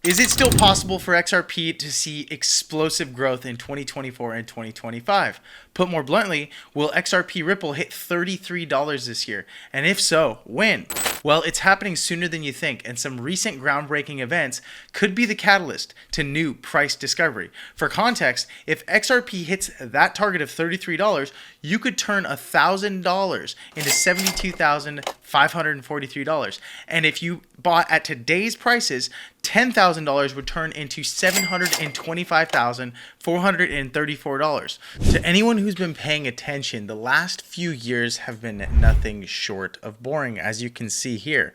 Is it still possible for XRP to see explosive growth in 2024 and 2025? Put more bluntly, will XRP Ripple hit $33 this year? And if so, when? Well, it's happening sooner than you think, and some recent groundbreaking events could be the catalyst to new price discovery. For context, if XRP hits that target of $33, you could turn $1,000 into $72,543. And if you bought at today's prices, $10,000 would turn into $725,434. To anyone who's been paying attention, the last few years have been nothing short of boring, as you can see here.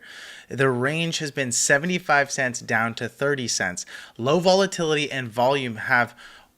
The range has been 75 cents down to 30 cents. Low volatility and volume have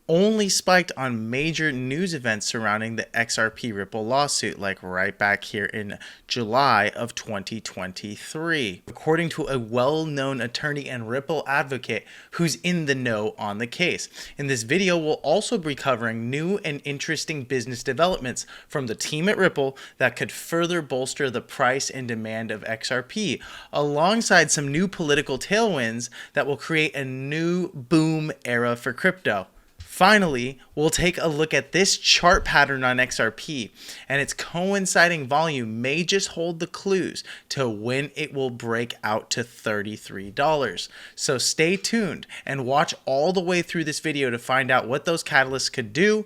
only spiked on major news events surrounding the XRP Ripple lawsuit, like right back here in July of 2023. According to a well-known attorney and Ripple advocate who's in the know on the case. In this video, we'll also be covering new and interesting business developments from the team at Ripple that could further bolster the price and demand of XRP, alongside some new political tailwinds that will create a new boom era for crypto. Finally, we'll take a look at this chart pattern on XRP, and its coinciding volume may just hold the clues to when it will break out to $33. So stay tuned and watch all the way through this video to find out what those catalysts could do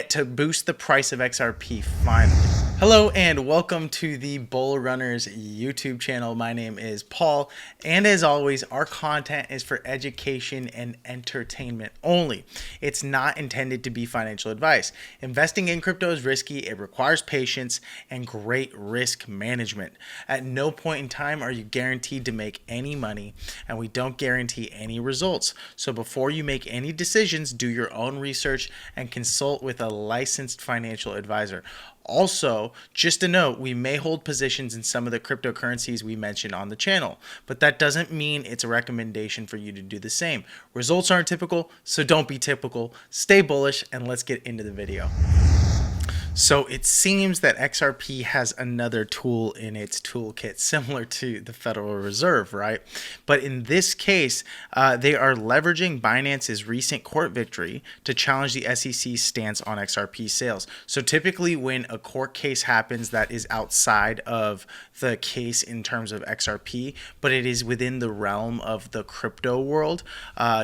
to boost the price of XRP finally. Hello and welcome to the Bull Runners YouTube channel. My name is Paul, and as always, our content is for education and entertainment only. It's not intended to be financial advice. Investing in crypto is risky. It requires patience and great risk management. At no point in time are you guaranteed to make any money, and we don't guarantee any results. So before you make any decisions, do your own research and consult with a licensed financial advisor. Also, just a note, we may hold positions in some of the cryptocurrencies we mentioned on the channel, but that doesn't mean it's a recommendation for you to do the same. Results aren't typical, so don't be typical. Stay bullish, and let's get into the video. So it seems that XRP has another tool in its toolkit similar to the Federal Reserve, right? But in this case, they are leveraging Binance's recent court victory to challenge the SEC's stance on XRP sales. So typically when a court case happens that is outside of the case in terms of XRP, but it is within the realm of the crypto world,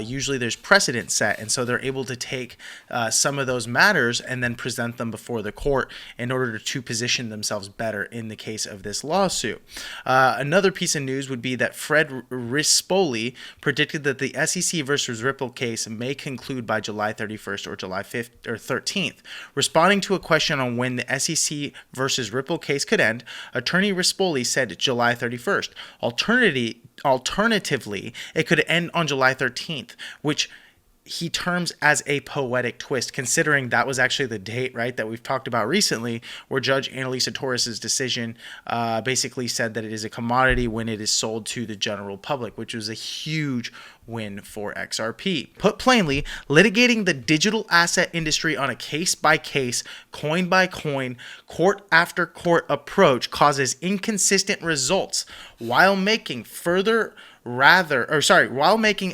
usually there's precedent set. And so they're able to take some of those matters and then present them before the court in order to position themselves better in the case of this lawsuit. Another piece of news would be that Fred Rispoli predicted that the SEC versus Ripple case may conclude by July 31st or July 5th or 13th. Responding to a question on when the SEC versus Ripple case could end, attorney Rispoli said July 31st. Alternatively, it could end on July 13th, which he terms as a poetic twist, considering that was actually the date, right, that we've talked about recently, where Judge Annalisa Torres's decision basically said that it is a commodity when it is sold to the general public, which was a huge win for XRP. Put plainly, litigating the digital asset industry on a case-by-case, coin-by-coin, court-after-court approach causes inconsistent results while making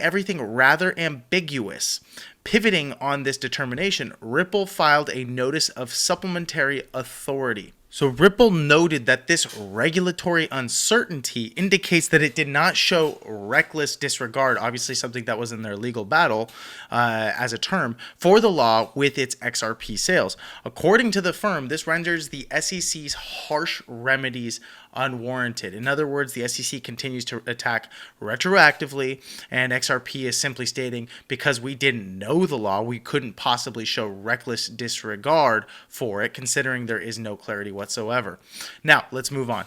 everything rather ambiguous. Pivoting on this determination, Ripple filed a notice of supplementary authority. So Ripple noted that this regulatory uncertainty indicates that it did not show reckless disregard, obviously something that was in their legal battle as a term, for the law with its XRP sales. According to the firm, this renders the SEC's harsh remedies unwarranted. In other words, the SEC continues to attack retroactively, and XRP is simply stating, because we didn't know the law, we couldn't possibly show reckless disregard for it, considering there is no clarity whatsoever. Now, let's move on.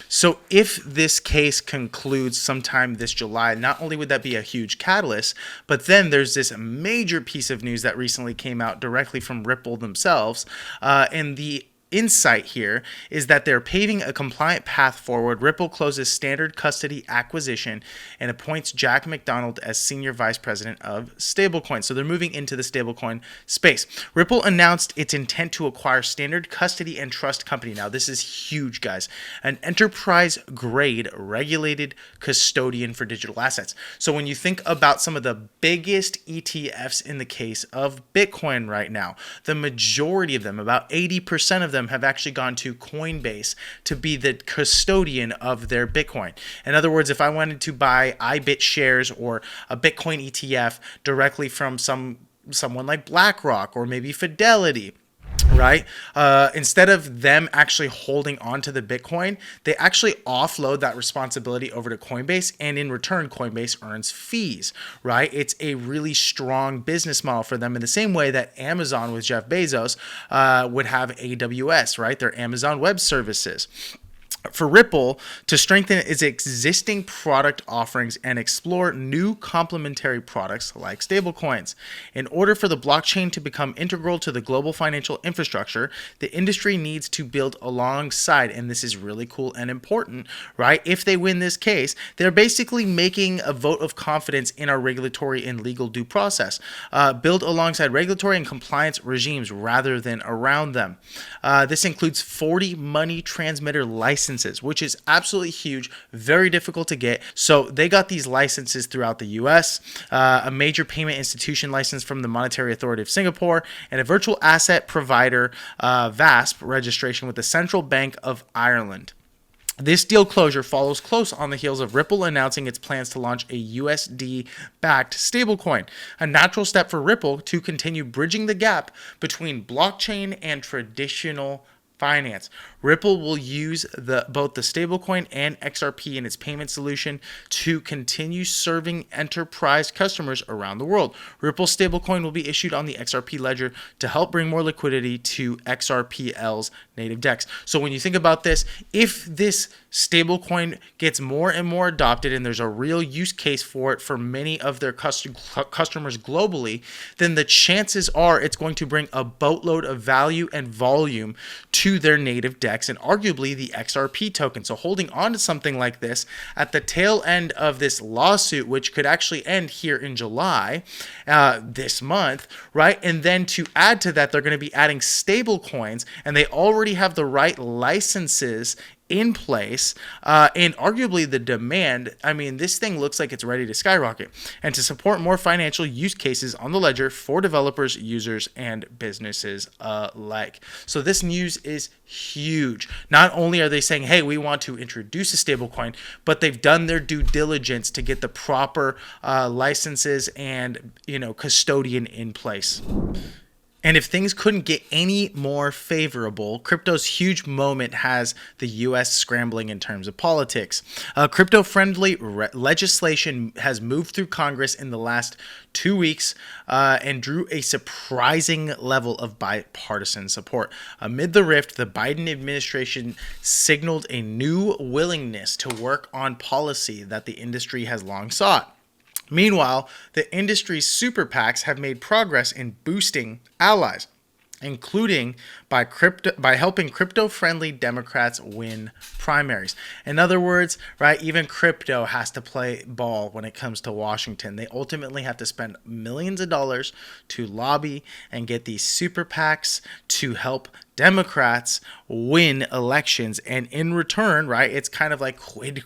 So if this case concludes sometime this July, not only would that be a huge catalyst, but then there's this major piece of news that recently came out directly from Ripple themselves, and the insight here is that they're paving a compliant path forward. Ripple closes standard custody acquisition and appoints Jack McDonald as senior vice president of stablecoin. So they're moving into the stablecoin space. Ripple announced its intent to acquire Standard Custody and Trust Company. Now, this is huge, guys. An enterprise-grade regulated custodian for digital assets. So when you think about some of the biggest ETFs in the case of Bitcoin right now, the majority of them, about 80% of them, have actually gone to Coinbase to be the custodian of their Bitcoin. In other words, if I wanted to buy iBit shares or a Bitcoin ETF directly from someone like BlackRock or maybe Fidelity, right? Instead of them actually holding on to the Bitcoin, they actually offload that responsibility over to Coinbase, and in return, Coinbase earns fees, right? It's a really strong business model for them in the same way that Amazon with Jeff Bezos would have AWS, right? Their Amazon Web Services. For Ripple to strengthen its existing product offerings and explore new complementary products like stablecoins. In order for the blockchain to become integral to the global financial infrastructure, the industry needs to build alongside, and this is really cool and important, right? If they win this case, they're basically making a vote of confidence in our regulatory and legal due process. Build alongside regulatory and compliance regimes rather than around them. This includes 40 money transmitter licenses, which is absolutely huge, very difficult to get. So they got these licenses throughout the US, a major payment institution license from the Monetary Authority of Singapore, and a virtual asset provider VASP registration with the Central Bank of Ireland. This deal closure follows close on the heels of Ripple announcing its plans to launch a USD-backed stablecoin, a natural step for Ripple to continue bridging the gap between blockchain and traditional finance. Ripple will use both the stablecoin and XRP in its payment solution to continue serving enterprise customers around the world. Ripple stablecoin will be issued on the XRP ledger to help bring more liquidity to XRPL's native DEX. So when you think about this, if this stablecoin gets more and more adopted and there's a real use case for it for many of their customers globally, then the chances are it's going to bring a boatload of value and volume to their native DEX and arguably the XRP token. So holding on to something like this at the tail end of this lawsuit, which could actually end here in July this month, right? And then to add to that, they're going to be adding stable coins, and they already have the right licenses in place, and arguably the demand, I mean, this thing looks like it's ready to skyrocket, and to support more financial use cases on the ledger for developers, users, and businesses alike. So this news is huge. Not only are they saying, hey, we want to introduce a stablecoin, but they've done their due diligence to get the proper licenses and, custodian in place. And if things couldn't get any more favorable, crypto's huge moment has the U.S. scrambling in terms of politics. Crypto-friendly legislation has moved through Congress in the last 2 weeks and drew a surprising level of bipartisan support. Amid the rift, the Biden administration signaled a new willingness to work on policy that the industry has long sought. Meanwhile, the industry's super PACs have made progress in boosting allies, including by helping crypto-friendly Democrats win primaries. In other words, right, even crypto has to play ball when it comes to Washington. They ultimately have to spend millions of dollars to lobby and get these super PACs to help Democrats win elections, and in return, right, it's kind of like quid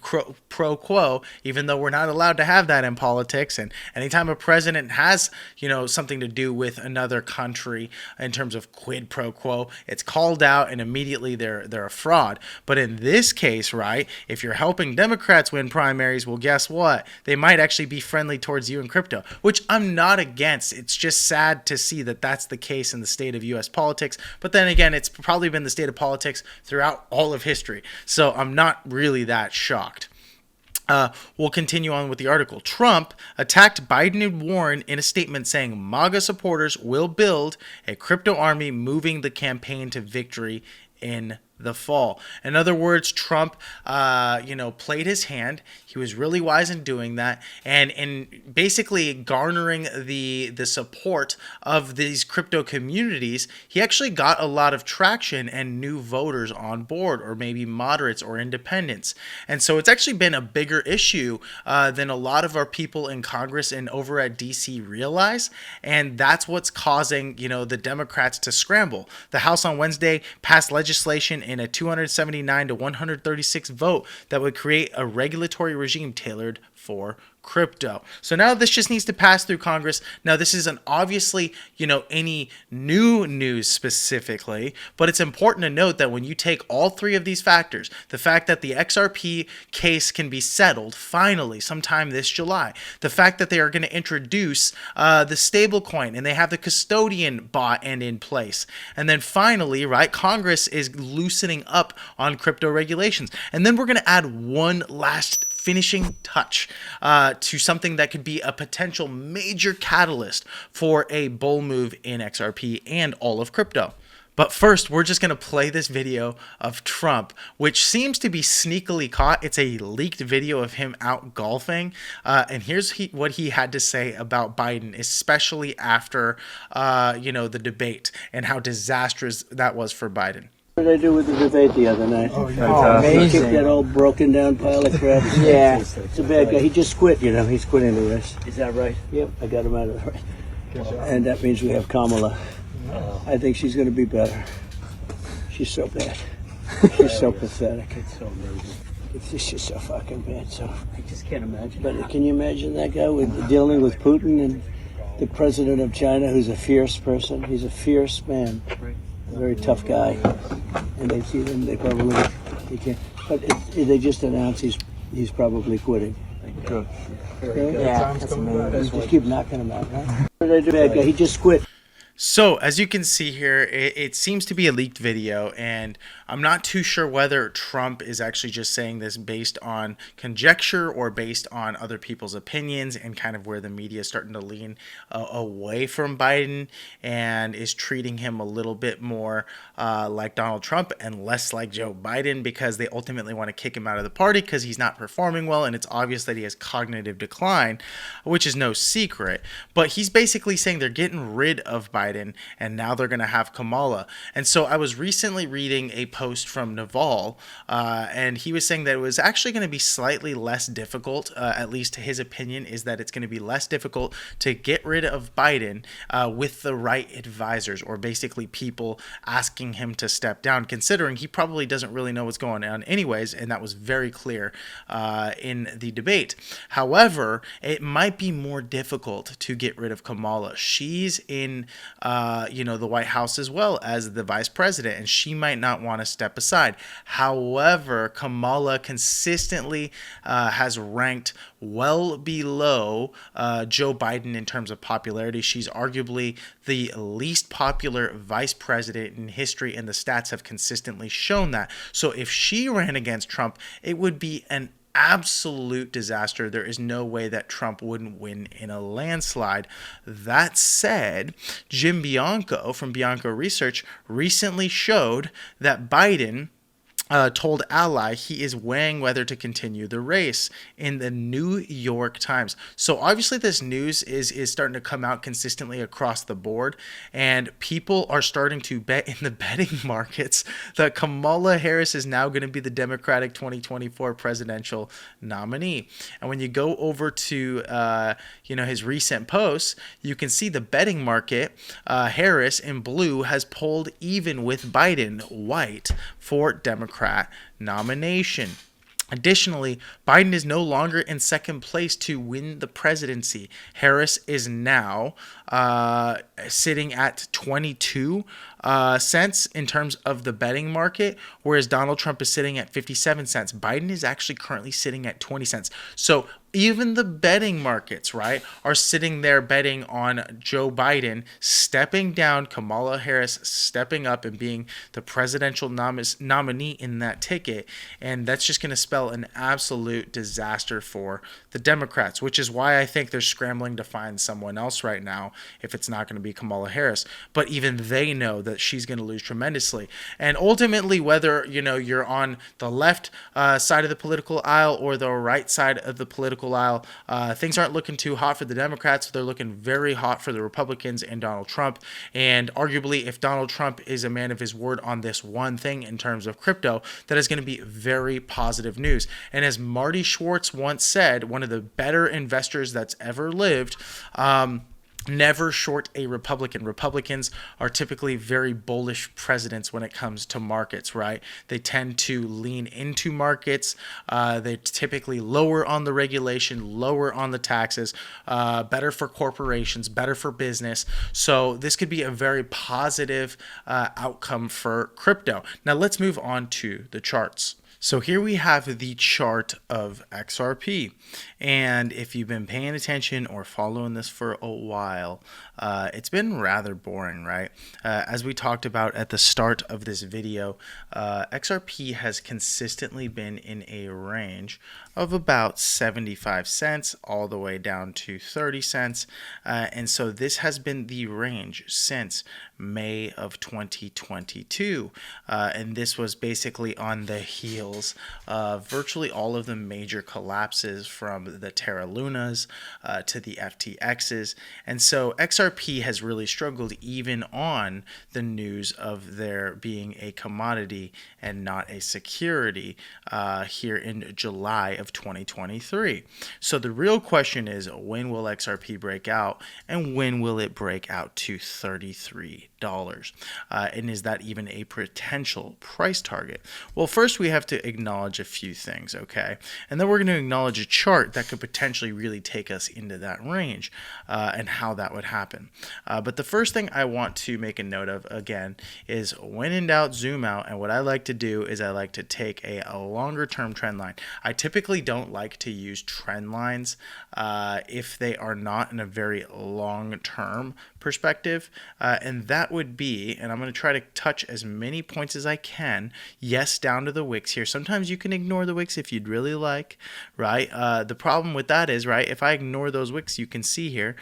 pro quo, even though we're not allowed to have that in politics. And anytime a president has, something to do with another country in terms of quid pro quo, it's called out and immediately they're a fraud. But in this case, right, if you're helping Democrats win primaries, well, guess what? They might actually be friendly towards you in crypto, which I'm not against. It's just sad to see that that's the case in the state of U.S. politics. But then again, it's probably been the state of politics throughout all of history. So I'm not really that shocked. We'll continue on with the article. Trump attacked Biden and Warren in a statement saying MAGA supporters will build a crypto army, moving the campaign to victory in the fall. In other words, Trump, played his hand. He was really wise in doing that, and in basically garnering the support of these crypto communities, he actually got a lot of traction and new voters on board, or maybe moderates or independents. And so it's actually been a bigger issue than a lot of our people in Congress and over at DC realize, and that's what's causing the Democrats to scramble. The House on Wednesday passed legislation in a 279 to 136 vote that would create a regulatory regime tailored for crypto. So now this just needs to pass through Congress. Now this isn't obviously, any new news specifically, but it's important to note that when you take all three of these factors, the fact that the XRP case can be settled finally sometime this July, the fact that they are going to introduce the stablecoin and they have the custodian bought and in place, and then finally, right, Congress is loosening up on crypto regulations, and then we're going to add one last finishing touch to something that could be a potential major catalyst for a bull move in XRP and all of crypto. But first, we're just going to play this video of Trump, which seems to be sneakily caught. It's a leaked video of him out golfing. And here's what he had to say about Biden, especially after, the debate and how disastrous that was for Biden. What did I do with the debate the other night? Oh, amazing. Kicked that old broken down pile of crap. Yeah. It's a bad guy. He just quit, He's quitting the race. Is that right? Yep, I got him out of the race. And that means we have Kamala. I think she's going to be better. She's so bad. She's so pathetic. It's so amazing. It's just so fucking bad. So I just can't imagine. But can you imagine that guy dealing with Putin and the president of China, who's a fierce person? He's a fierce man. A very tough guy, and they see him. They probably he can't. But they just announced he's probably quitting. Good. Okay? Yeah, that's amazing. Just keep knocking him out, right? What did I do? Bad guy. He just quit. So as you can see here, it seems to be a leaked video, and I'm not too sure whether Trump is actually just saying this based on conjecture or based on other people's opinions and kind of where the media is starting to lean away from Biden and is treating him a little bit more like Donald Trump and less like Joe Biden, because they ultimately want to kick him out of the party because he's not performing well, and it's obvious that he has cognitive decline, which is no secret. But he's basically saying they're getting rid of Biden, and now they're going to have Kamala. And so I was recently reading a post from Naval, and he was saying that it was actually going to be slightly less difficult, at least his opinion is that it's going to be less difficult to get rid of Biden with the right advisors, or basically people asking him to step down, considering he probably doesn't really know what's going on anyways, and that was very clear in the debate. However, it might be more difficult to get rid of Kamala. She's in the White House as well as the vice president, and she might not want to step aside. However, Kamala consistently has ranked well below Joe Biden in terms of popularity. She's arguably the least popular vice president in history, and the stats have consistently shown that. So if she ran against Trump, it would be an absolute disaster. There is no way that Trump wouldn't win in a landslide. That said, Jim Bianco from Bianco Research recently showed that Biden told Ally he is weighing whether to continue the race in the New York Times. So obviously this news is starting to come out consistently across the board, and people are starting to bet in the betting markets that Kamala Harris is now going to be the Democratic 2024 presidential nominee. And when you go over to his recent posts, you can see the betting market, Harris in blue has pulled even with Biden, white, for Democrat nomination. Additionally, Biden is no longer in second place to win the presidency. Harris is now sitting at 22 cents in terms of the betting market, whereas Donald Trump is sitting at 57 cents. Biden is actually currently sitting at 20 cents. So even the betting markets, right, are sitting there betting on Joe Biden stepping down, Kamala Harris stepping up and being the presidential nominee in that ticket. And that's just going to spell an absolute disaster for the Democrats, which is why I think they're scrambling to find someone else right now if it's not going to be Kamala Harris. But even they know that she's going to lose tremendously. And ultimately, whether you're on the left side of the political aisle or the right side of the political aisle, things aren't looking too hot for the Democrats. They're looking very hot for the Republicans and Donald Trump. And arguably, if Donald Trump is a man of his word on this one thing in terms of crypto, that is going to be very positive news. And as Marty Schwartz once said, one of the better investors that's ever lived, never short a Republican. Republicans are typically very bullish presidents when it comes to markets, right? They tend to lean into markets. They typically lower on the regulation, lower on the taxes, better for corporations, better for business. So this could be a very positive outcome for crypto. Now let's move on to the charts. So here we have the chart of XRP. And if you've been paying attention or following this for a while, it's been rather boring, right? As we talked about at the start of this video, XRP has consistently been in a range of about 75 cents all the way down to 30 cents. And so this has been the range since May of 2022. And this was basically on the heels of virtually all of the major collapses from the Terra Lunas to the FTXs. And so XRP has really struggled even on the news of there being a commodity and not a security here in July of 2023. So the real question is, when will XRP break out, and when will it break out to $33? And is that even a potential price target? Well, first we have to acknowledge a few things, okay? And then we're going to acknowledge a chart that could potentially really take us into that range and how that would happen. But the first thing I want to make a note of, again, is when in doubt, zoom out. And what I like to do is I like to take a longer term trend line. I typically don't like to use trend lines if they are not in a very long term perspective, and that would be, and I'm going to try to touch as many points as I can, yes, down to the wicks here. Sometimes you can ignore the wicks if you'd really like, right? The problem with that is, right, if I ignore those wicks, you can see here,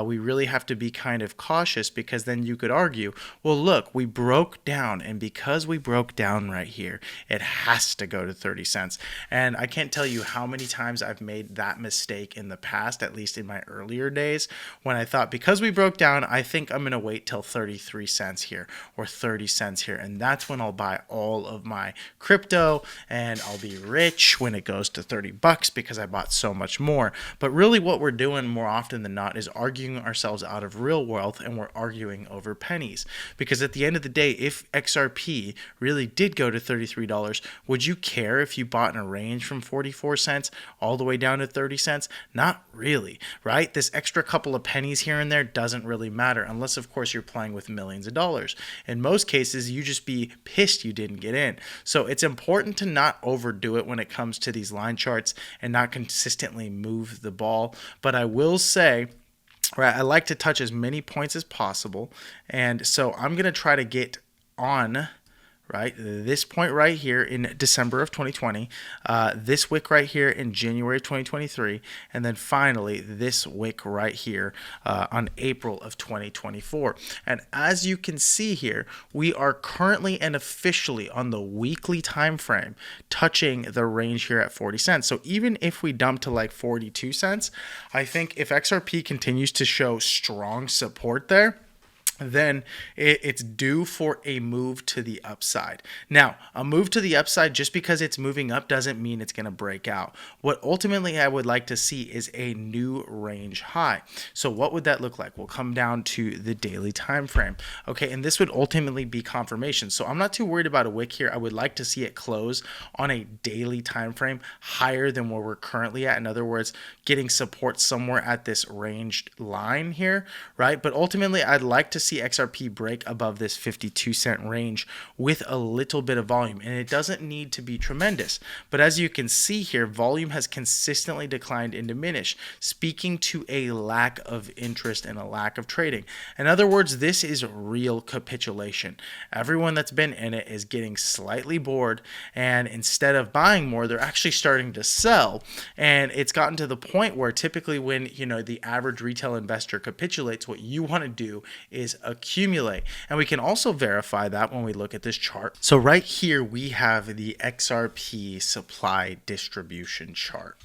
we really have to be kind of cautious, because then you could argue, well, look, we broke down, and because we broke down right here, it has to go to 30 cents. And I can't tell you how many times I've made that mistake in the past, at least in my earlier days, when I thought, because we broke down, I think I'm going to wait till 33 cents here or 30 cents here. And that's when I'll buy all of my crypto and I'll be rich when it goes to 30 bucks because I bought so much more. But really what we're doing more often than not is arguing ourselves out of real wealth, and we're arguing over pennies. Because at the end of the day, if XRP really did go to $33, would you care if you bought in a range from 44 cents all the way down to 30 cents? Not really, right? This extra couple of pennies here and there doesn't really matter, unless of course you're playing with millions of dollars. In most cases, you just be pissed you didn't get in. So it's important to not overdo it when it comes to these line charts and not consistently move the ball. But I will say, right, I like to touch as many points as possible. And so I'm going to try to get on, right, this point right here in December of 2020, this wick right here in January of 2023, and then finally this wick right here on April of 2024. And as you can see here, we are currently and officially on the weekly time frame touching the range here at 40 cents. So even if we dump to like 42 cents, I think if XRP continues to show strong support there, then it's due for a move to the upside. Now, a move to the upside, just because it's moving up doesn't mean it's going to break out. What ultimately I would like to see is a new range high. So what would that look like? We'll come down to the daily time frame. Okay, and this would ultimately be confirmation. So I'm not too worried about a wick here. I would like to see it close on a daily time frame higher than where we're currently at. In other words, getting support somewhere at this ranged line here, right? But ultimately, I'd like to see XRP break above this 52 cent range with a little bit of volume, and it doesn't need to be tremendous. But as you can see here, volume has consistently declined and diminished, speaking to a lack of interest and a lack of trading. In other words, this is real capitulation. Everyone that's been in it is getting slightly bored, and instead of buying more, they're actually starting to sell. And it's gotten to the point where typically when the average retail investor capitulates, what you want to do is accumulate. And we can also verify that when we look at this chart. So right here we have the XRP supply distribution chart.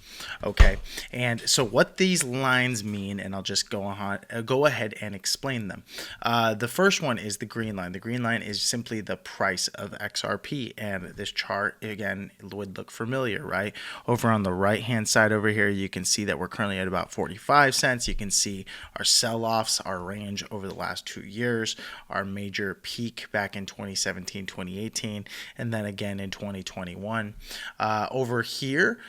Okay, and so what these lines mean, and I'll just go ahead and explain them. The first one is the green line. The green line is simply the price of XRP, and this chart again would look familiar, right? Over on the right hand side over here, you can see that we're currently at about 45 cents. You can see our sell-offs, our range over the last 2 years, our major peak back in 2017, 2018, and then again in 2021. Over here,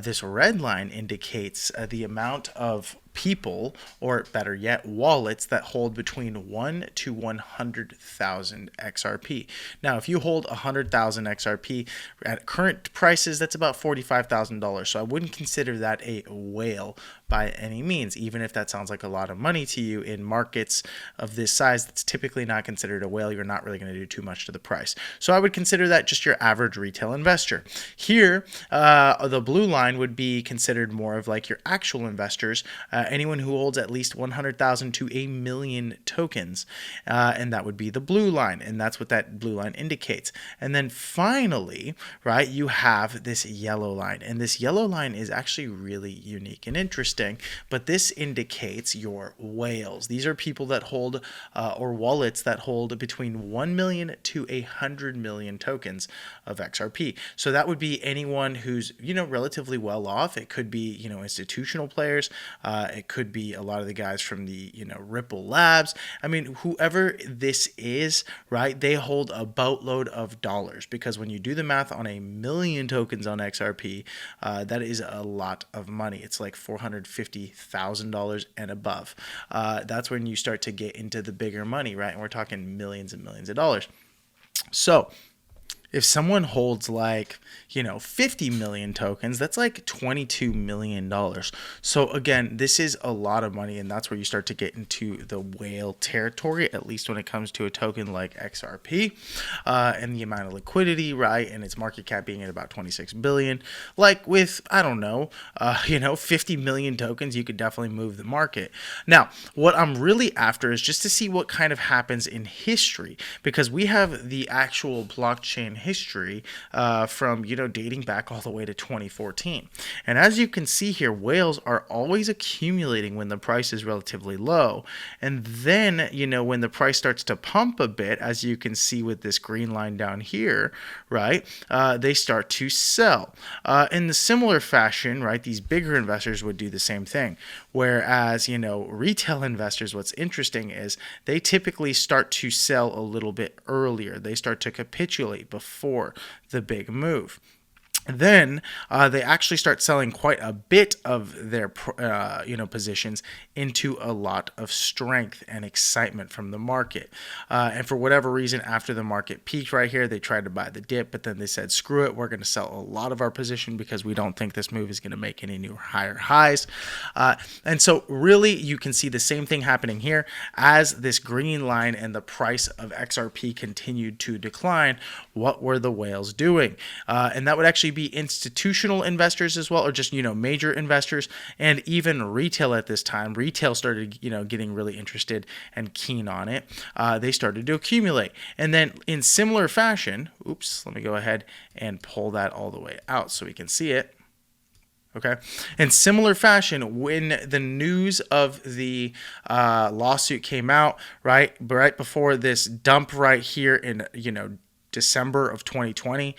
this red line indicates the amount of people, or better yet, wallets that hold between 1 to 100,000 XRP. Now, if you hold 100,000 XRP at current prices, that's about $45,000. So I wouldn't consider that a whale by any means, even if that sounds like a lot of money to you. In markets of this size, that's typically not considered a whale. You're not really going to do too much to the price. So I would consider that just your average retail investor. Here, the blue line would be considered more of like your actual investors, anyone who holds at least 100,000 to 1 million tokens, and that would be the blue line, and that's what that blue line indicates. And then finally, right, you have this yellow line, and this yellow line is actually really unique and interesting, but this indicates your whales. These are people that hold or wallets that hold between 1 million to 100 million tokens of XRP. So that would be anyone who's, relatively well off. It could be, institutional players. It could be a lot of the guys from the, Ripple Labs. I mean, whoever this is, right, they hold a boatload of dollars, because when you do the math on 1 million tokens on XRP, that is a lot of money. It's like $450,000 and above. That's when you start to get into the bigger money, right? And we're talking millions and millions of dollars. So if someone holds like, 50 million tokens, that's like $22 million. So again, this is a lot of money, and that's where you start to get into the whale territory, at least when it comes to a token like XRP, and the amount of liquidity, right? And its market cap being at about 26 billion. Like with, 50 million tokens, you could definitely move the market. Now, what I'm really after is just to see what kind of happens in history, because we have the actual blockchain history from dating back all the way to 2014, and as you can see here, whales are always accumulating when the price is relatively low, and then when the price starts to pump a bit, as you can see with this green line down here, right, they start to sell in the similar fashion, right? These bigger investors would do the same thing, whereas retail investors, what's interesting is they typically start to sell a little bit earlier. They start to capitulate before the big move. Then they actually start selling quite a bit of their positions into a lot of strength and excitement from the market, and for whatever reason, after the market peaked right here, they tried to buy the dip, but then they said, screw it, we're going to sell a lot of our position because we don't think this move is going to make any new higher highs. And so really you can see the same thing happening here. As this green line and the price of XRP continued to decline, what were the whales doing? And that would actually be institutional investors as well, or just major investors, and even retail at this time. Retail started getting really interested and keen on it. They started to accumulate, and then in similar fashion, let me go ahead and pull that all the way out so we can see it. Okay. In similar fashion, when the news of the lawsuit came out, right before this dump right here in December of 2020,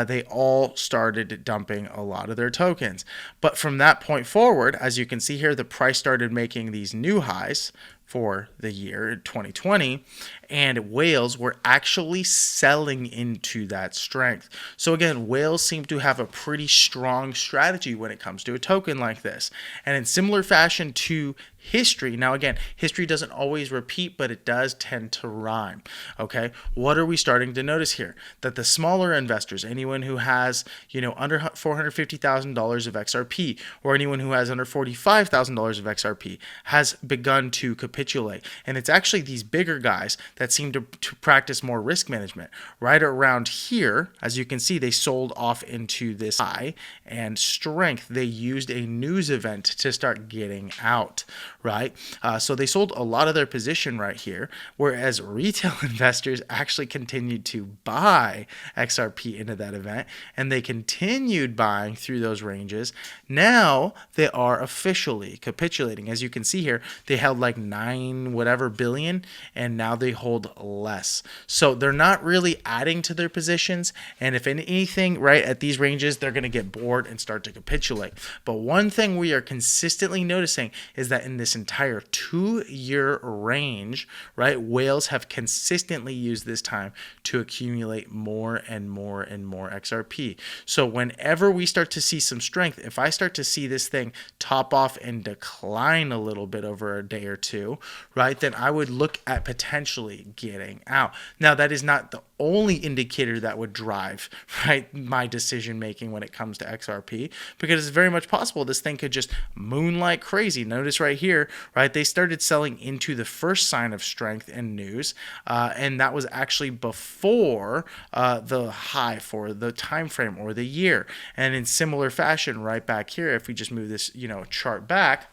they all started dumping a lot of their tokens. But from that point forward, as you can see here, the price started making these new highs for the year 2020, and whales were actually selling into that strength. So again, whales seem to have a pretty strong strategy when it comes to a token like this. And in similar fashion to history, now again, history doesn't always repeat, but it does tend to rhyme. Okay, what are we starting to notice here? That the smaller investors, anyone who has under $450,000 of XRP, or anyone who has under $45,000 of XRP, has begun to capitulate. And it's actually these bigger guys that seem to practice more risk management. Right around here, as you can see, they sold off into this high and strength. They used a news event to start getting out, right? So they sold a lot of their position right here, whereas retail investors actually continued to buy XRP into that event, and they continued buying through those ranges. Now they are officially capitulating. As you can see here, they held like 9 whatever billion, and now they hold less. So they're not really adding to their positions, and if anything, right, at these ranges, they're going to get bored and start to capitulate. But one thing we are consistently noticing is that in this entire 2-year range, right, whales have consistently used this time to accumulate more and more and more XRP. So whenever we start to see some strength, if I start to see this thing top off and decline a little bit over a day or two, right, then I would look at potentially getting out. Now, that is not the only indicator that would drive, right, my decision making when it comes to XRP, because it's very much possible this thing could just moon like crazy. Notice right here, right, they started selling into the first sign of strength and news, and that was actually before the high for the time frame or the year. And in similar fashion, right back here, if we just move this, chart back,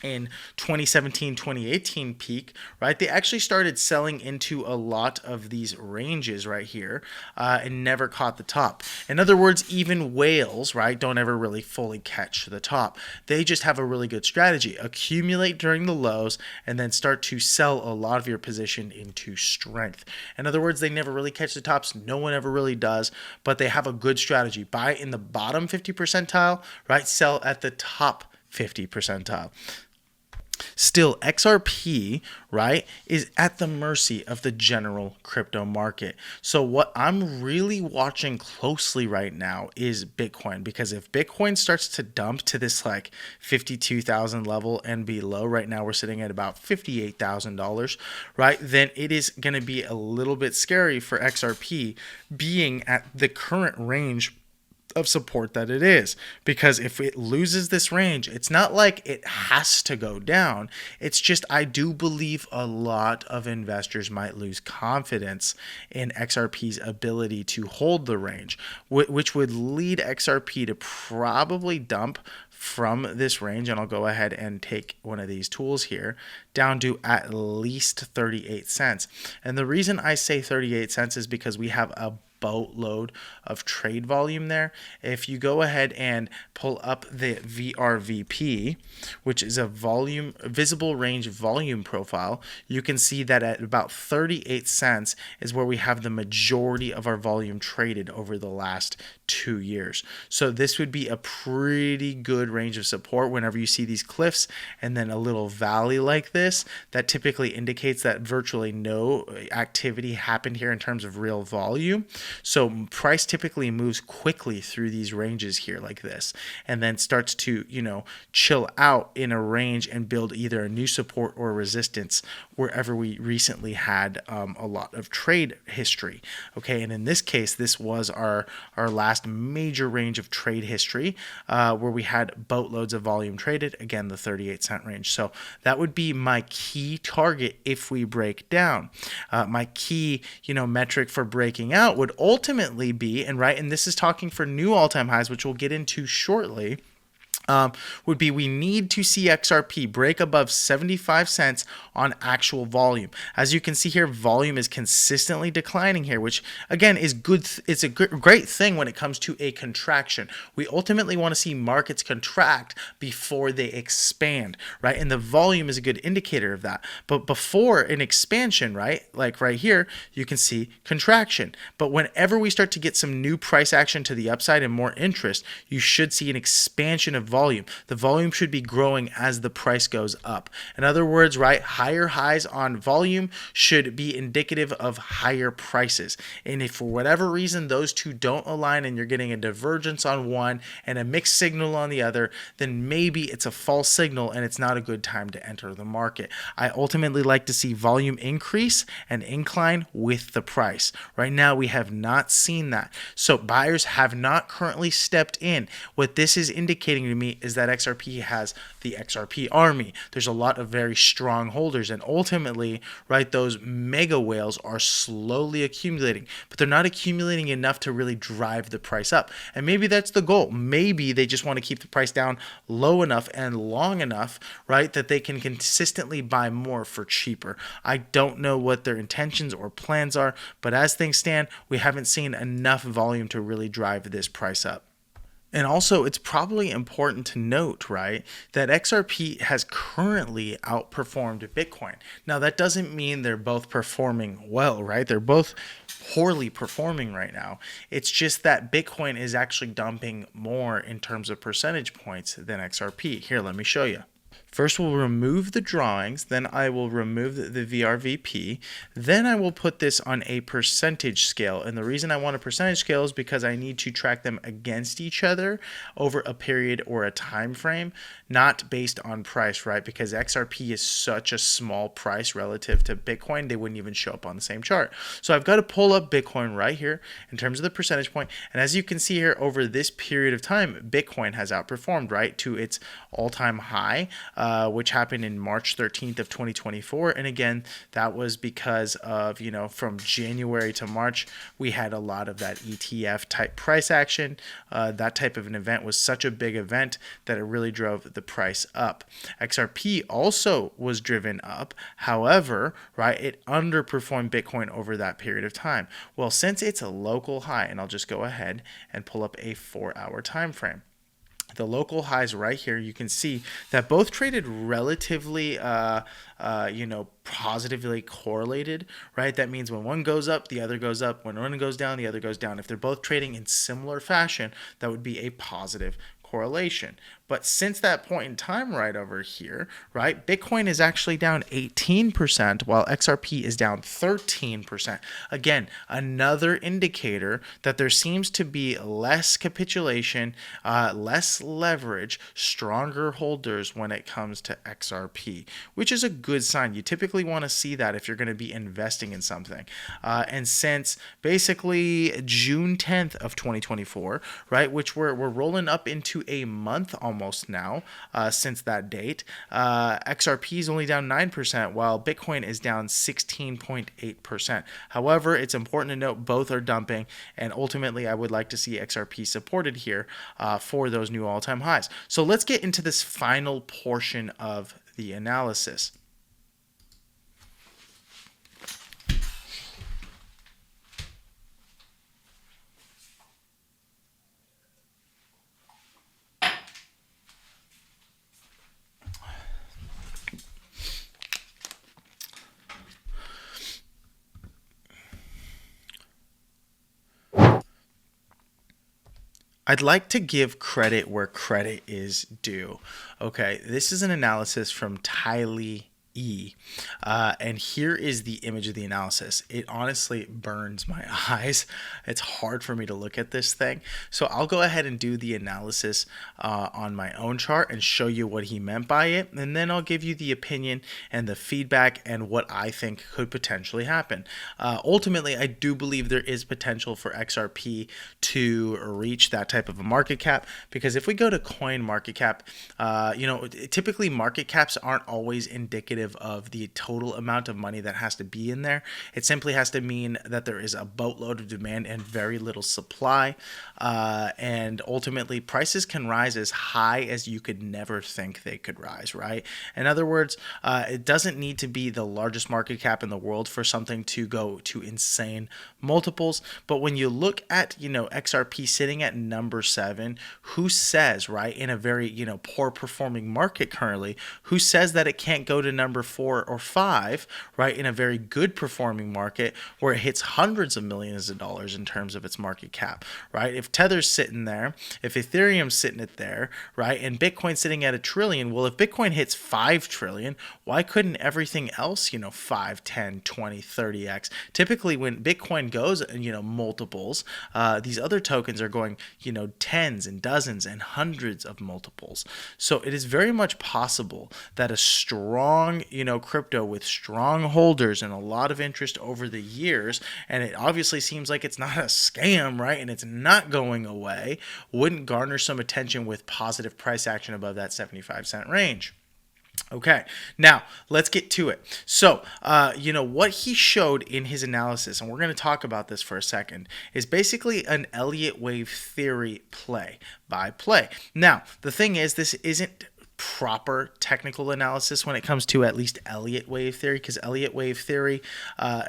in 2017, 2018 peak, right, they actually started selling into a lot of these ranges right here and never caught the top. In other words, even whales, right, don't ever really fully catch the top. They just have a really good strategy. Accumulate during the lows and then start to sell a lot of your position into strength. In other words, they never really catch the tops. No one ever really does, but they have a good strategy. Buy in the bottom 50 percentile, right, sell at the top 50 percentile. Still, XRP, right, is at the mercy of the general crypto market. So what I'm really watching closely right now is Bitcoin, because if Bitcoin starts to dump to this like 52,000 level and below, right now we're sitting at about $58,000, right, then it is going to be a little bit scary for XRP being at the current range of support that it is, because if it loses this range, it's not like it has to go down. It's just, I do believe a lot of investors might lose confidence in XRP's ability to hold the range, which would lead XRP to probably dump from this range. And I'll go ahead and take one of these tools here down to at least 38 cents. And the reason I say 38 cents is because we have a boatload of trade volume there. If you go ahead and pull up the VRVP, which is a visible range volume profile, you can see that at about 38 cents is where we have the majority of our volume traded over the last 2 years. So this would be a pretty good range of support whenever you see these cliffs and then a little valley like this. That typically indicates that virtually no activity happened here in terms of real volume. So price typically moves quickly through these ranges here like this, and then starts to, chill out in a range and build either a new support or resistance wherever we recently had a lot of trade history. Okay, and in this case, this was our last major range of trade history where we had boatloads of volume traded, again, the 38 cent range. So that would be my key target if we break down. My key, metric for breaking out would ultimately be, and this is talking for new all-time highs, which we'll get into shortly, would be we need to see XRP break above 75 cents on actual volume. As you can see here, volume is consistently declining here, which again is good. It's a great thing when it comes to a contraction. We ultimately want to see markets contract before they expand, right? And the volume is a good indicator of that. But before an expansion, right, like right here, you can see contraction. But whenever we start to get some new price action to the upside and more interest, you should see an expansion of volume. The volume should be growing as the price goes up. In other words, right, higher highs on volume should be indicative of higher prices. And if for whatever reason those two don't align and you're getting a divergence on one and a mixed signal on the other, then maybe it's a false signal and it's not a good time to enter the market. I ultimately like to see volume increase and incline with the price. Right now we have not seen that. So buyers have not currently stepped in. What this is indicating to me me is that XRP has the XRP army. There's a lot of very strong holders, and ultimately, right, those mega whales are slowly accumulating, but they're not accumulating enough to really drive the price up. And maybe that's the goal. Maybe they just want to keep the price down low enough and long enough, right, that they can consistently buy more for cheaper. I don't know what their intentions or plans are, but as things stand, we haven't seen enough volume to really drive this price up. And also, it's probably important to note, right, that XRP has currently outperformed Bitcoin. Now, that doesn't mean they're both performing well, right? They're both poorly performing right now. It's just that Bitcoin is actually dumping more in terms of percentage points than XRP. Here, let me show you. First, we'll remove the drawings, then I will remove the VRVP, then I will put this on a percentage scale. And the reason I want a percentage scale is because I need to track them against each other over a period or a time frame, not based on price, right? Because XRP is such a small price relative to Bitcoin, they wouldn't even show up on the same chart. So I've got to pull up Bitcoin right here in terms of the percentage point. And as you can see here, over this period of time, Bitcoin has outperformed, right, to its all-time high, which happened in March 13th of 2024. And again, that was because of, from January to March, we had a lot of that ETF type price action. That type of an event was such a big event that it really drove the price up. XRP also was driven up. However, right, it underperformed Bitcoin over that period of time. Well, since it's a local high, and I'll just go ahead and pull up a 4-hour time frame. The local highs right here, you can see that both traded relatively, positively correlated, right? That means when one goes up, the other goes up. When one goes down, the other goes down. If they're both trading in similar fashion, that would be a positive correlation. But since that point in time right over here, right, Bitcoin is actually down 18% while XRP is down 13%. Again, another indicator that there seems to be less capitulation, less leverage, stronger holders when it comes to XRP, which is a good sign. You typically want to see that if you're going to be investing in something. And since basically June 10th of 2024, right, which we're rolling up into a month almost now since that date, XRP is only down 9% while Bitcoin is down 16.8%. However, it's important to note both are dumping, and ultimately I would like to see XRP supported here for those new all-time highs. So let's get into this final portion of the analysis. I'd like to give credit where credit is due. Okay, this is an analysis from Tylee E. And here is the image of the analysis. It honestly burns my eyes. It's hard for me to look at this thing. So I'll go ahead and do the analysis on my own chart and show you what he meant by it. And then I'll give you the opinion and the feedback and what I think could potentially happen. Ultimately, I do believe there is potential for XRP to reach that type of a market cap, because if we go to coin market cap, typically market caps aren't always indicative of the total amount of money that has to be in there. It simply has to mean that there is a boatload of demand and very little supply. And ultimately, prices can rise as high as you could never think they could rise, right? In other words, it doesn't need to be the largest market cap in the world for something to go to insane multiples. But when you look at, XRP sitting at number 7, who says, right, in a very, poor performing market currently, who says that it can't go to number 4 or 5, right, in a very good performing market where it hits hundreds of millions of dollars in terms of its market cap, right? If Tether's sitting there, if Ethereum's sitting it there, right, and Bitcoin's sitting at $1 trillion, well, if Bitcoin hits 5 trillion, why couldn't everything else, 5, 10, 20, 30x? Typically when Bitcoin goes, multiples, these other tokens are going, tens and dozens and hundreds of multiples. So it is very much possible that a strong strong, crypto with strong holders and a lot of interest over the years, and it obviously seems like it's not a scam, right? And it's not going away, wouldn't garner some attention with positive price action above that 75-cent range. Okay, now let's get to it. So, what he showed in his analysis, and we're going to talk about this for a second, is basically an Elliott wave theory play by play. Now, the thing is, this isn't proper technical analysis when it comes to at least Elliott wave theory, because Elliott wave theory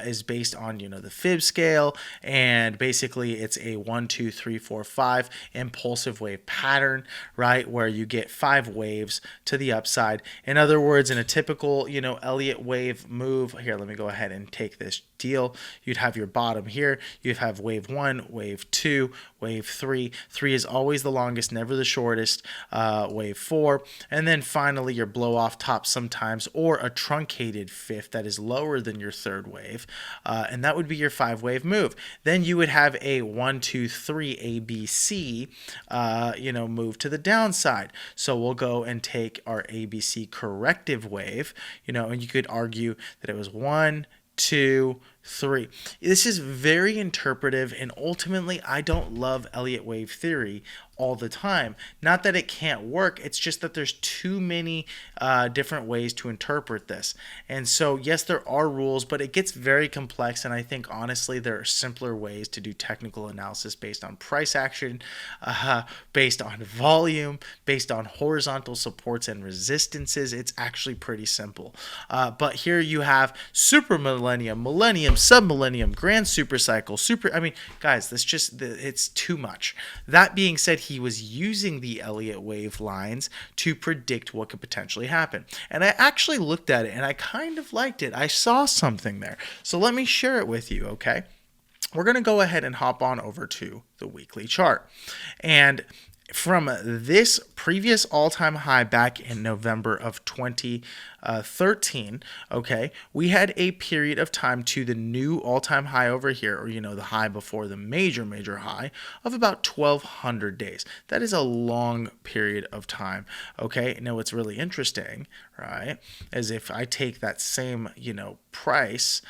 is based on the fib scale, and basically it's a 1 2 3 4 5 impulsive wave pattern, right, where you get 5 waves to the upside. In other words, in a typical Elliott wave move, here, let me go ahead and take this deal. You'd have your bottom here, you'd have wave 1, wave 2, wave 3. 3 is always the longest, never the shortest. Wave 4, and then finally your blow off top sometimes, or a truncated fifth that is lower than your third wave, and that would be your 5-wave move. Then you would have a 1 2 3 ABC move to the downside. So we'll go and take our ABC corrective wave, and you could argue that it was 1 2 3. This is very interpretive, and ultimately I don't love Elliott wave theory all the time. Not that it can't work, it's just that there's too many different ways to interpret this. And so yes, there are rules, but it gets very complex, and I think honestly there are simpler ways to do technical analysis based on price action, based on volume, based on horizontal supports and resistances. It's actually pretty simple. But here you have super millennium, sub-millennium, grand supercycle, guys, it's too much. That being said, he was using the Elliott wave lines to predict what could potentially happen. And I actually looked at it and I kind of liked it. I saw something there. So let me share it with you, okay? We're going to go ahead and hop on over to the weekly chart. And from this previous all-time high back in November of 2013, okay, we had a period of time to the new all-time high over here, or the high before the major high, of about 1,200 days. That is a long period of time, okay? Now, what's really interesting, right, is if I take that same, price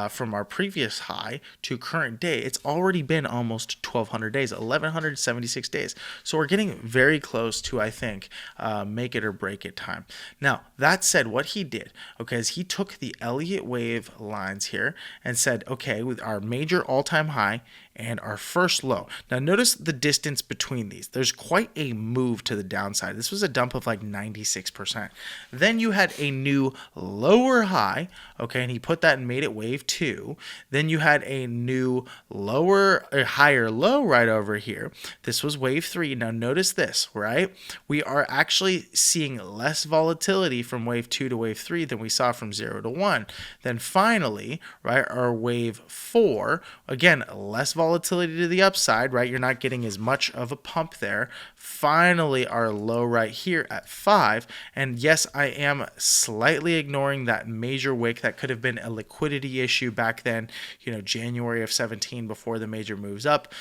from our previous high to current day, it's already been almost 1,200 days, 1,176 days. So we're getting very close to, I think, make it or break it time. Now, that said, what he did, okay, is he took the Elliott wave lines here and said, okay, with our major all-time high and our first low. Now, notice the distance between these. There's quite a move to the downside. This was a dump of like 96%. Then you had a new lower high, okay, and he put that and made it wave 2. Then you had a new higher low right over here. This was wave 3. Now, notice this, right? We are actually seeing less volatility from wave 2 to wave 3 than we saw from 0 to 1. Then finally, right, our wave 4, again, less volatility to the upside, right? You're not getting as much of a pump there. Finally, our low right here at 5. And yes, I am slightly ignoring that major wick. That could have been a liquidity issue back then, January of 17 before the major moves up.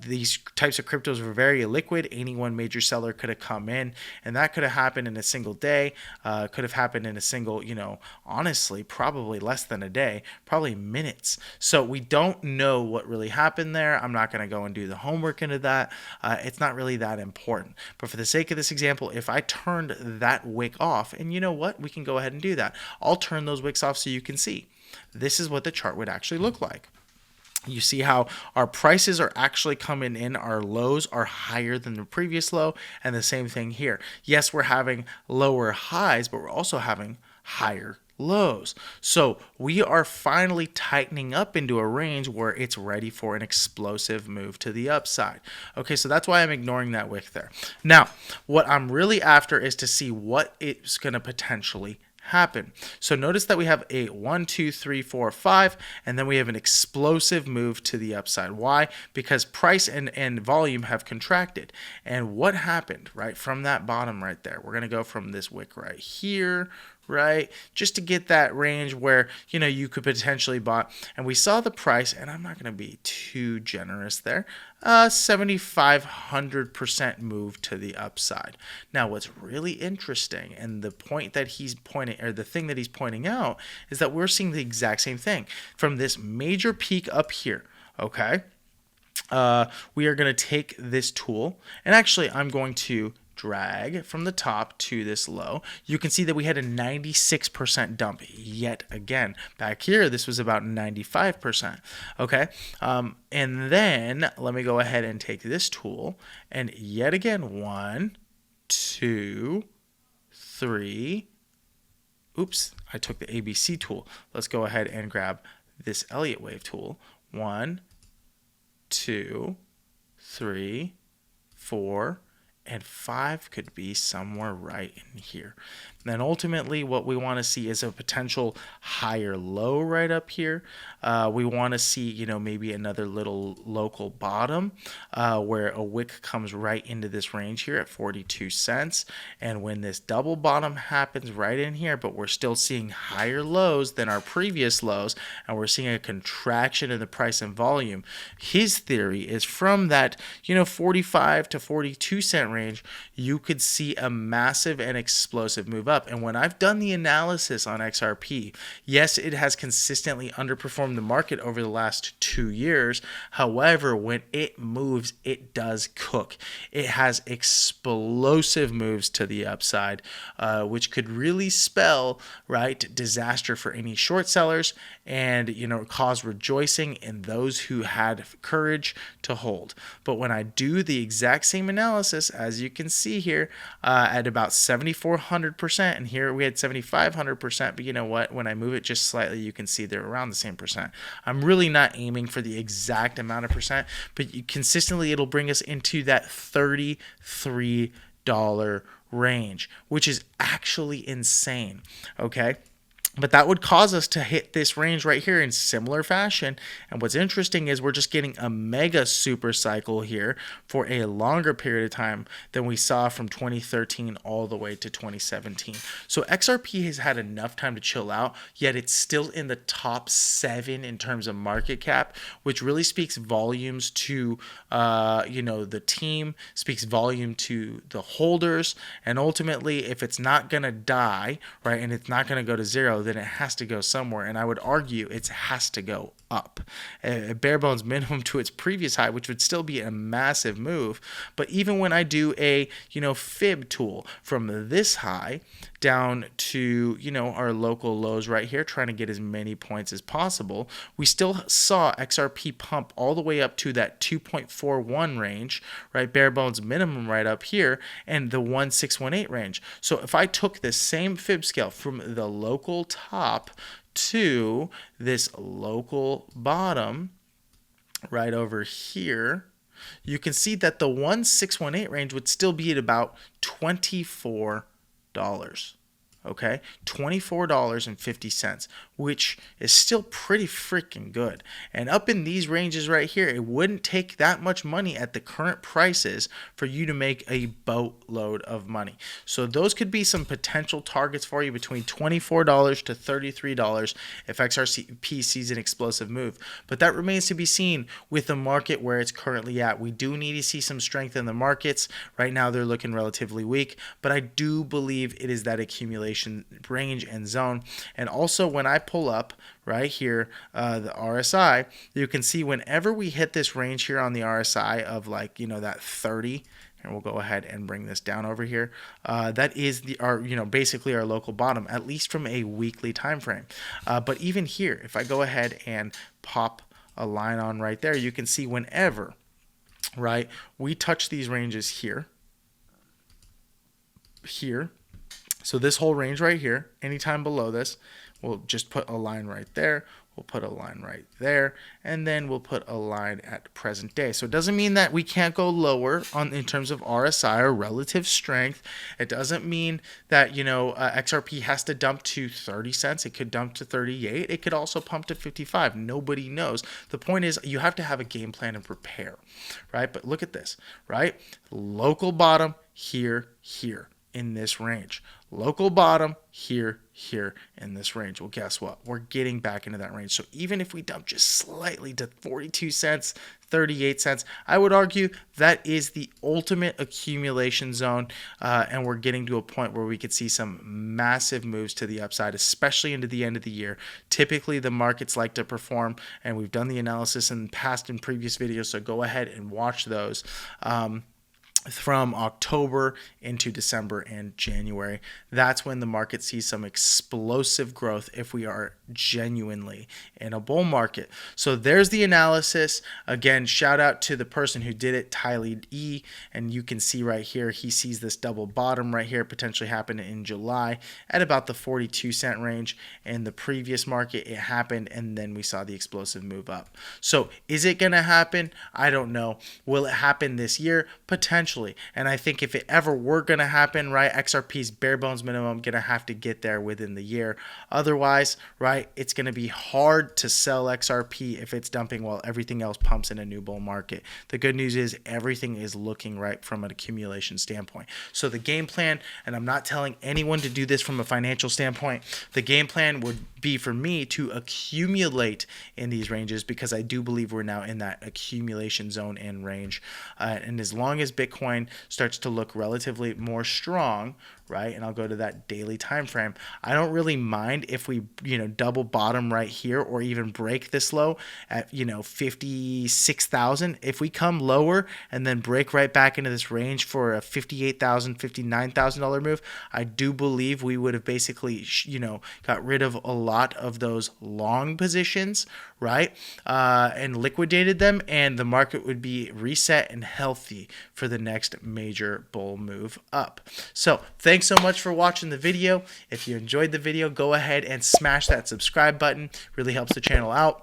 These types of cryptos were very illiquid. Any one major seller could have come in, and that could have happened in a single day. Could have happened in a single, honestly, probably less than a day, probably minutes. So we don't know what really happened there. I'm not going to go and do the homework into that. It's not really that important. But for the sake of this example, if I turned that wick off, and you know what? We can go ahead and do that. I'll turn those wicks off so you can see. This is what the chart would actually look like. You see how our prices are actually coming in. Our lows are higher than the previous low, and the same thing here. Yes, we're having lower highs, but we're also having higher lows. So we are finally tightening up into a range where it's ready for an explosive move to the upside. Okay, so that's why I'm ignoring that wick there. Now, what I'm really after is to see what it's going to potentially happen. So notice that we have a 1 2 3 4 5, and then we have an explosive move to the upside. Why? Because price and volume have contracted. And what happened right from that bottom right there? We're going to go from this wick right here, right? Just to get that range where, you know, you could potentially buy. And we saw the price, and I'm not going to be too generous there, 7,500% move to the upside. Now, what's really interesting, and the point that he's pointing, or the thing that he's pointing out, is that we're seeing the exact same thing from this major peak up here, okay? We are going to take this tool, and actually I'm going to drag from the top to this low. You can see that we had a 96% dump yet again. Back here, this was about 95%. Okay. And then let me go ahead and take this tool, and yet again, 1, 2, 3. Oops, I took the ABC tool. Let's go ahead and grab this Elliott wave tool. 1, 2, 3, 4, and 5 could be somewhere right in here. And then ultimately what we want to see is a potential higher low right up here. We want to see, you know, maybe another little local bottom where a wick comes right into this range here at 42 cents. And when this double bottom happens right in here, but we're still seeing higher lows than our previous lows, and we're seeing a contraction in the price and volume, his theory is from that, you know, 45 to 42 cent range, you could see a massive and explosive move up. And when I've done the analysis on XRP, yes, it has consistently underperformed the market over the last 2 years. However, when it moves, it does cook. It has explosive moves to the upside, which could really spell, right, disaster for any short sellers, and, you know, cause rejoicing in those who had courage to hold. But when I do the exact same analysis, as you can see here, at about 7,400%, and here we had 7,500%, but you know what, when I move it just slightly, you can see they're around the same percent. I'm really not aiming for the exact amount of percent, but consistently it'll bring us into that $33 range, which is actually insane, okay? But that would cause us to hit this range right here in similar fashion. And what's interesting is we're just getting a mega super cycle here for a longer period of time than we saw from 2013 all the way to 2017. So XRP has had enough time to chill out, yet it's still in the top 7 in terms of market cap, which really speaks volumes to, you know, the team, speaks volume to the holders. And ultimately, if it's not going to die, right, and it's not going to go to zero, then it has to go somewhere. And I would argue it has to go up, a bare bones minimum to its previous high, which would still be a massive move. But even when I do a, you know, fib tool from this high down to, you know, our local lows right here, trying to get as many points as possible, we still saw XRP pump all the way up to that 2.41 range, right, bare bones minimum right up here, and the 1618 range. So if I took the same fib scale from the local top to this local bottom right over here, you can see that the 1618 range would still be at about $24. Okay, $24.50, which is still pretty freaking good. And up in these ranges right here, it wouldn't take that much money at the current prices for you to make a boatload of money. So those could be some potential targets for you between $24 to $33 if XRP sees an explosive move. But that remains to be seen with the market where it's currently at. We do need to see some strength in the markets. Right now, they're looking relatively weak, but I do believe it is that accumulation range and zone. And also when I pull up right here the RSI, you can see whenever we hit this range here on the RSI of, like, you know, that 30, and we'll go ahead and bring this down over here, that is our, you know, basically our local bottom, at least from a weekly time frame. But even here, if I go ahead and pop a line on right there, you can see whenever, right, we touch these ranges here, so this whole range right here, anytime below this, we'll just put a line right there. We'll put a line right there, and then we'll put a line at present day. So it doesn't mean that we can't go lower in terms of RSI or relative strength. It doesn't mean that, you know, XRP has to dump to 30 cents. It could dump to 38. It could also pump to 55. Nobody knows. The point is you have to have a game plan and prepare, right? But look at this, right? Local bottom here. in this range. Local bottom here in this range. Well, guess what? We're getting back into that range. So even if we dump just slightly to 42 cents, 38 cents, I would argue that is the ultimate accumulation zone, and we're getting to a point where we could see some massive moves to the upside, especially into the end of the year. Typically, the markets like to perform, and we've done the analysis in past and previous videos, so go ahead and watch those. From October into December and January. That's when the market sees some explosive growth if we are genuinely in a bull market. So there's the analysis. Again, shout out to the person who did it, Tylee E. And you can see right here, he sees this double bottom right here potentially happen in July at about the 42 cent range. In the previous market, it happened, and then we saw the explosive move up. So is it going to happen? I don't know. Will it happen this year? Potentially. And I think if it ever were going to happen, right, XRP's bare bones minimum going to have to get there within the year. Otherwise, right, it's going to be hard to sell XRP if it's dumping while everything else pumps in a new bull market. The good news is everything is looking right from an accumulation standpoint. So the game plan, and I'm not telling anyone to do this from a financial standpoint, the game plan would be for me to accumulate in these ranges, because I do believe we're now in that accumulation zone and range. And as long as Bitcoin starts to look relatively more strong, right, and I'll go to that daily time frame, I don't really mind if we, double bottom right here or even break this low at, 56,000. If we come lower and then break right back into this range for a $58,000, $59,000 move, I do believe we would have basically, got rid of a lot of those long positions, right, and liquidated them, and the market would be reset and healthy for the next major bull move up. So thanks so much for watching the video. If you enjoyed the video, go ahead and smash that subscribe button. Really helps the channel out.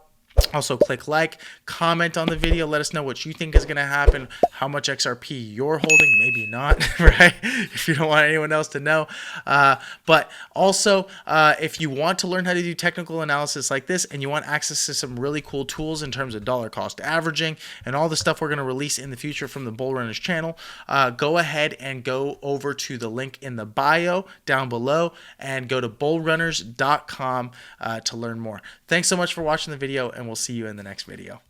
Also, click like, comment on the video, let us know what you think is going to happen, how much XRP you're holding, maybe not, right, if you don't want anyone else to know. But also, if you want to learn how to do technical analysis like this, and you want access to some really cool tools in terms of dollar cost averaging and all the stuff we're going to release in the future from the Bull Runners channel, go ahead and go over to the link in the bio down below and go to bullrunners.com to learn more. Thanks so much for watching the video, and we'll see you in the next video.